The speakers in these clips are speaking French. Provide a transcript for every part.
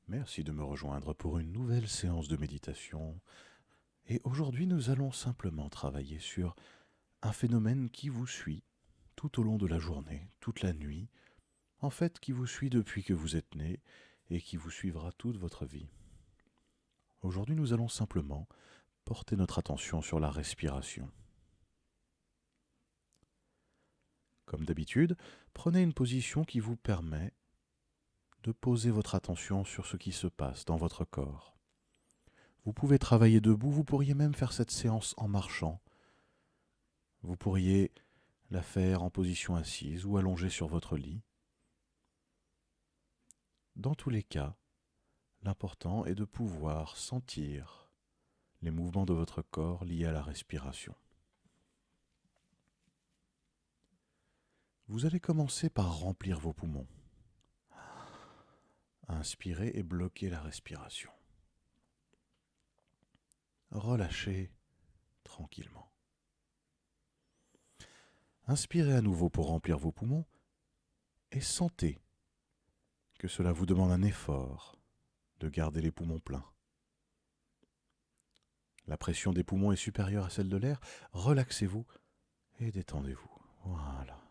Merci de me rejoindre pour une nouvelle séance de méditation. Et aujourd'hui, nous allons simplement travailler sur un phénomène qui vous suit tout au long de la journée, toute la nuit, en fait qui vous suit depuis que vous êtes né et qui vous suivra toute votre vie. Aujourd'hui, nous allons simplement porter notre attention sur la respiration. Comme d'habitude, prenez une position qui vous permet de poser votre attention sur ce qui se passe dans votre corps. Vous pouvez travailler debout, vous pourriez même faire cette séance en marchant. Vous pourriez la faire en position assise ou allongée sur votre lit. Dans tous les cas, l'important est de pouvoir sentir les mouvements de votre corps liés à la respiration. Vous allez commencer par remplir vos poumons. Inspirez et bloquez la respiration. Relâchez tranquillement. Inspirez à nouveau pour remplir vos poumons et sentez que cela vous demande un effort de garder les poumons pleins. La pression des poumons est supérieure à celle de l'air. Relaxez-vous et détendez-vous. Voilà.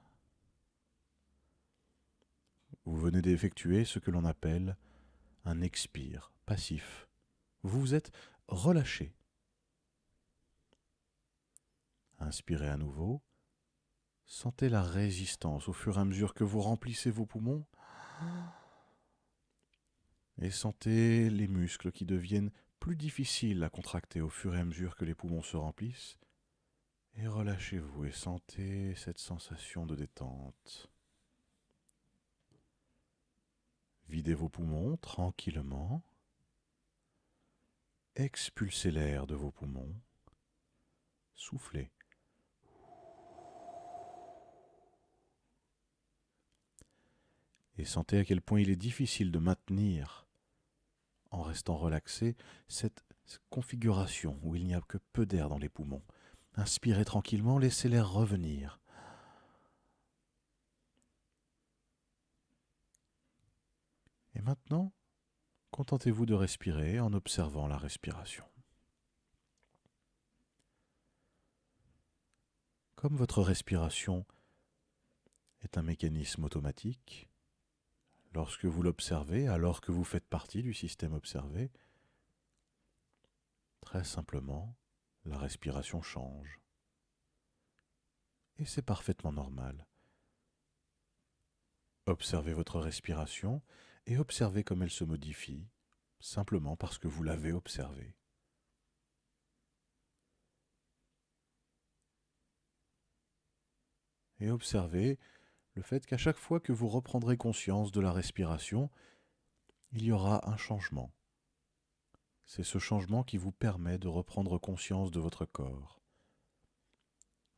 Vous venez d'effectuer ce que l'on appelle un expire passif. Vous vous êtes relâché. Inspirez à nouveau. Sentez la résistance au fur et à mesure que vous remplissez vos poumons. Et sentez les muscles qui deviennent plus difficiles à contracter au fur et à mesure que les poumons se remplissent. Et relâchez-vous et sentez cette sensation de détente. Videz vos poumons tranquillement. Expulsez l'air de vos poumons. Soufflez. Et sentez à quel point il est difficile de maintenir, en restant relaxé, cette configuration où il n'y a que peu d'air dans les poumons. Inspirez tranquillement, laissez l'air revenir. Et maintenant, contentez-vous de respirer en observant la respiration. Comme votre respiration est un mécanisme automatique, lorsque vous l'observez, alors que vous faites partie du système observé, très simplement, la respiration change. Et c'est parfaitement normal. Observez votre respiration et observez comme elle se modifie, simplement parce que vous l'avez observée. Et observez le fait qu'à chaque fois que vous reprendrez conscience de la respiration, il y aura un changement. C'est ce changement qui vous permet de reprendre conscience de votre corps.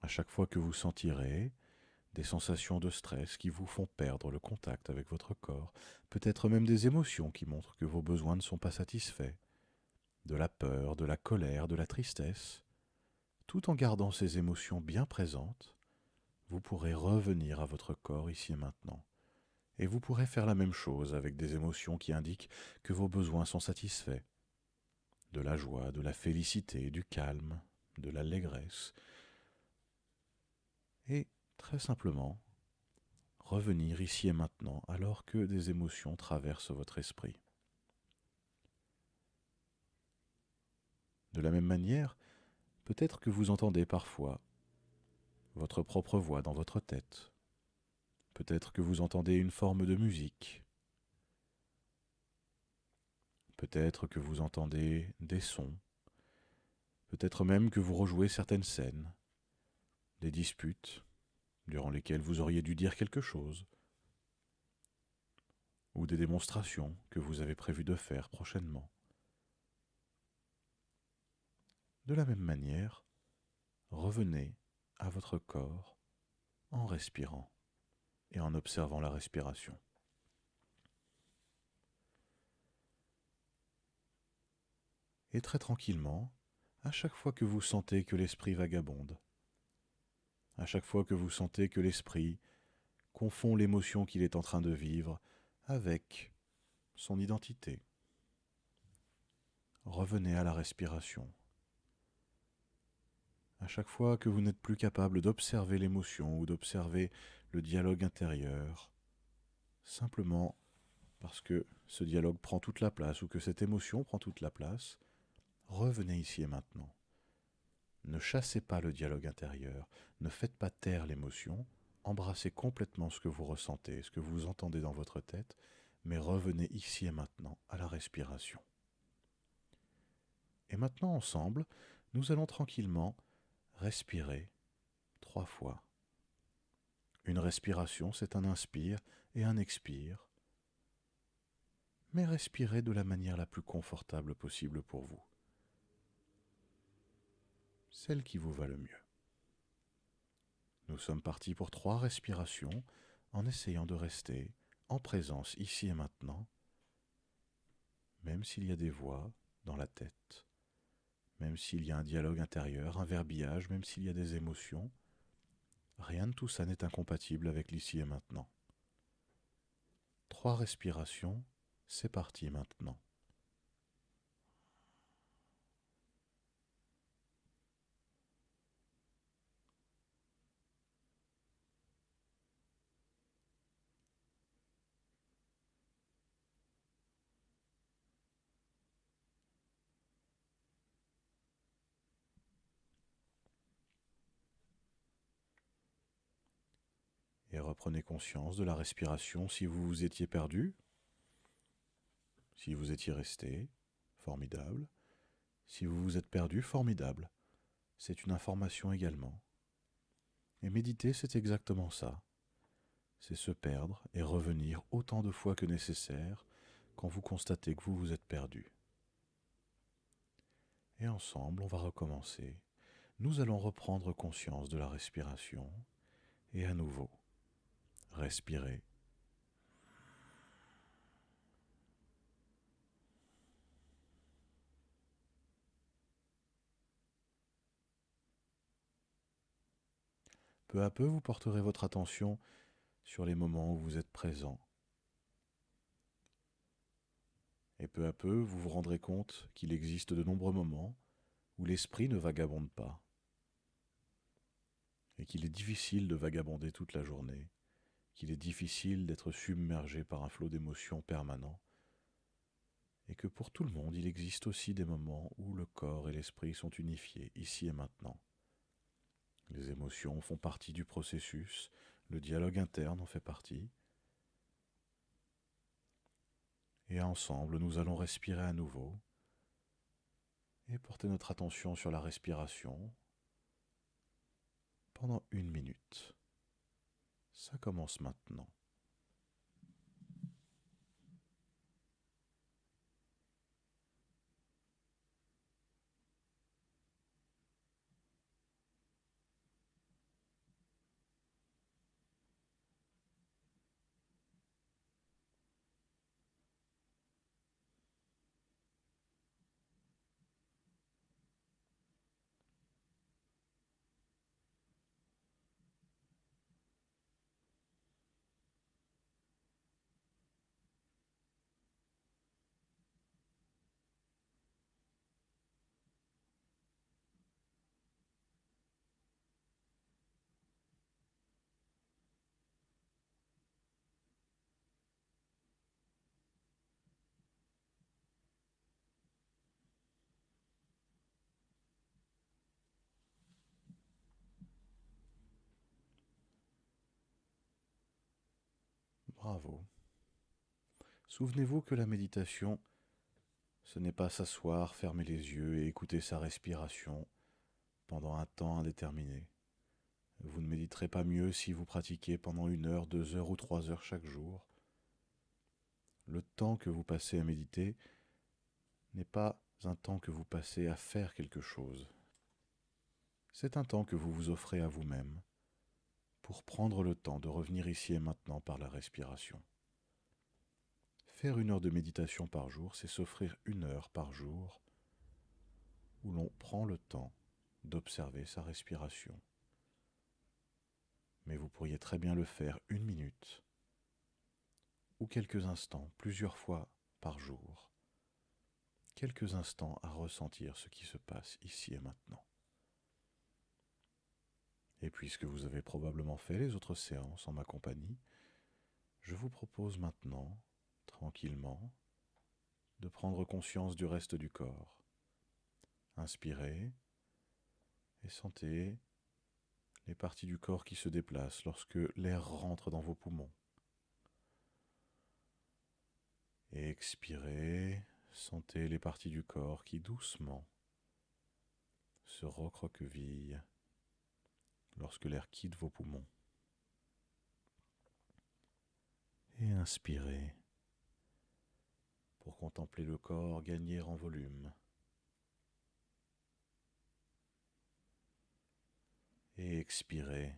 À chaque fois que vous sentirez des sensations de stress qui vous font perdre le contact avec votre corps, peut-être même des émotions qui montrent que vos besoins ne sont pas satisfaits, de la peur, de la colère, de la tristesse, tout en gardant ces émotions bien présentes, vous pourrez revenir à votre corps ici et maintenant. Et vous pourrez faire la même chose avec des émotions qui indiquent que vos besoins sont satisfaits, de la joie, de la félicité, du calme, de l'allégresse, et très simplement revenir ici et maintenant alors que des émotions traversent votre esprit. De la même manière, peut-être que vous entendez parfois votre propre voix dans votre tête. Peut-être que vous entendez une forme de musique. Peut-être que vous entendez des sons. Peut-être même que vous rejouez certaines scènes, des disputes durant lesquelles vous auriez dû dire quelque chose, ou des démonstrations que vous avez prévu de faire prochainement. De la même manière, revenez à votre corps en respirant et en observant la respiration. Et très tranquillement, à chaque fois que vous sentez que l'esprit vagabonde, à chaque fois que vous sentez que l'esprit confond l'émotion qu'il est en train de vivre avec son identité, revenez à la respiration. À chaque fois que vous n'êtes plus capable d'observer l'émotion ou d'observer le dialogue intérieur, simplement parce que ce dialogue prend toute la place ou que cette émotion prend toute la place, revenez ici et maintenant. Ne chassez pas le dialogue intérieur, ne faites pas taire l'émotion, embrassez complètement ce que vous ressentez, ce que vous entendez dans votre tête, mais revenez ici et maintenant à la respiration. Et maintenant ensemble, nous allons tranquillement respirer 3 fois. Une respiration, c'est un inspire et un expire, mais respirez de la manière la plus confortable possible pour vous, celle qui vous va le mieux. Nous sommes partis pour 3 respirations en essayant de rester en présence ici et maintenant, même s'il y a des voix dans la tête, même s'il y a un dialogue intérieur, un verbiage, même s'il y a des émotions, rien de tout ça n'est incompatible avec l'ici et maintenant. 3 respirations, c'est parti maintenant. Et reprenez conscience de la respiration si vous vous étiez perdu, si vous étiez resté, formidable. Si vous vous êtes perdu, formidable. C'est une information également. Et méditer, c'est exactement ça. C'est se perdre et revenir autant de fois que nécessaire quand vous constatez que vous vous êtes perdu. Et ensemble, on va recommencer. Nous allons reprendre conscience de la respiration et à nouveau, respirer. Peu à peu, vous porterez votre attention sur les moments où vous êtes présent. Et peu à peu, vous vous rendrez compte qu'il existe de nombreux moments où l'esprit ne vagabonde pas et qu'il est difficile de vagabonder toute la journée, qu'il est difficile d'être submergé par un flot d'émotions permanent, et que pour tout le monde, il existe aussi des moments où le corps et l'esprit sont unifiés, ici et maintenant. Les émotions font partie du processus, le dialogue interne en fait partie, et ensemble, nous allons respirer à nouveau, et porter notre attention sur la respiration pendant 1 minute. Ça commence maintenant. Bravo. Souvenez-vous que la méditation, ce n'est pas s'asseoir, fermer les yeux et écouter sa respiration pendant un temps indéterminé. Vous ne méditerez pas mieux si vous pratiquez pendant 1 heure, 2 heures ou 3 heures chaque jour. Le temps que vous passez à méditer n'est pas un temps que vous passez à faire quelque chose. C'est un temps que vous vous offrez à vous-même pour prendre le temps de revenir ici et maintenant par la respiration. Faire 1 heure de méditation par jour, c'est s'offrir 1 heure par jour où l'on prend le temps d'observer sa respiration. Mais vous pourriez très bien le faire 1 minute ou quelques instants, plusieurs fois par jour, quelques instants à ressentir ce qui se passe ici et maintenant. Et puisque vous avez probablement fait les autres séances en ma compagnie, je vous propose maintenant, tranquillement, de prendre conscience du reste du corps. Inspirez et sentez les parties du corps qui se déplacent lorsque l'air rentre dans vos poumons. Et expirez, sentez les parties du corps qui doucement se recroquevillent lorsque l'air quitte vos poumons. Et inspirez pour contempler le corps gagner en volume. Et expirez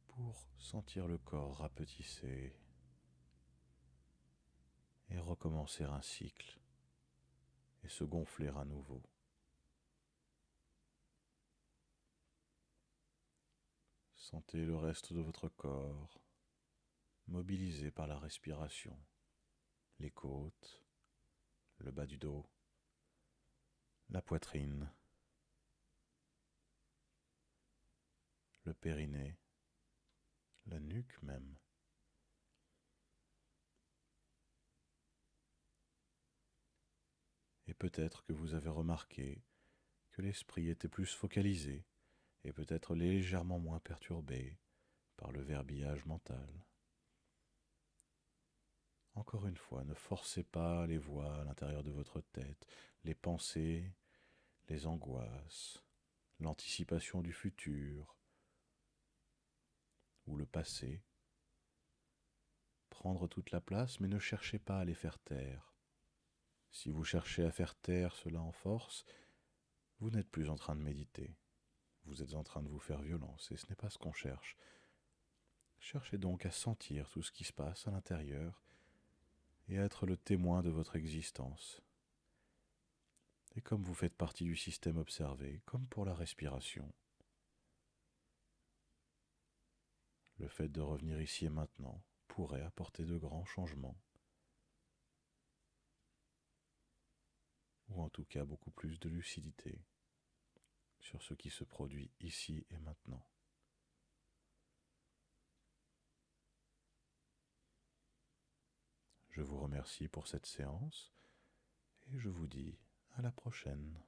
pour sentir le corps rapetisser et recommencer un cycle et se gonfler à nouveau. Sentez le reste de votre corps mobilisé par la respiration, les côtes, le bas du dos, la poitrine, le périnée, la nuque même. Et peut-être que vous avez remarqué que l'esprit était plus focalisé et peut-être légèrement moins perturbé par le verbiage mental. Encore une fois, ne forcez pas les voix à l'intérieur de votre tête, les pensées, les angoisses, l'anticipation du futur ou le passé. Prendre toute la place, mais ne cherchez pas à les faire taire. Si vous cherchez à faire taire cela en force, vous n'êtes plus en train de méditer. Vous êtes en train de vous faire violence et ce n'est pas ce qu'on cherche. Cherchez donc à sentir tout ce qui se passe à l'intérieur et à être le témoin de votre existence. Et comme vous faites partie du système observé, comme pour la respiration, le fait de revenir ici et maintenant pourrait apporter de grands changements, ou en tout cas beaucoup plus de lucidité sur ce qui se produit ici et maintenant. Je vous remercie pour cette séance et je vous dis à la prochaine.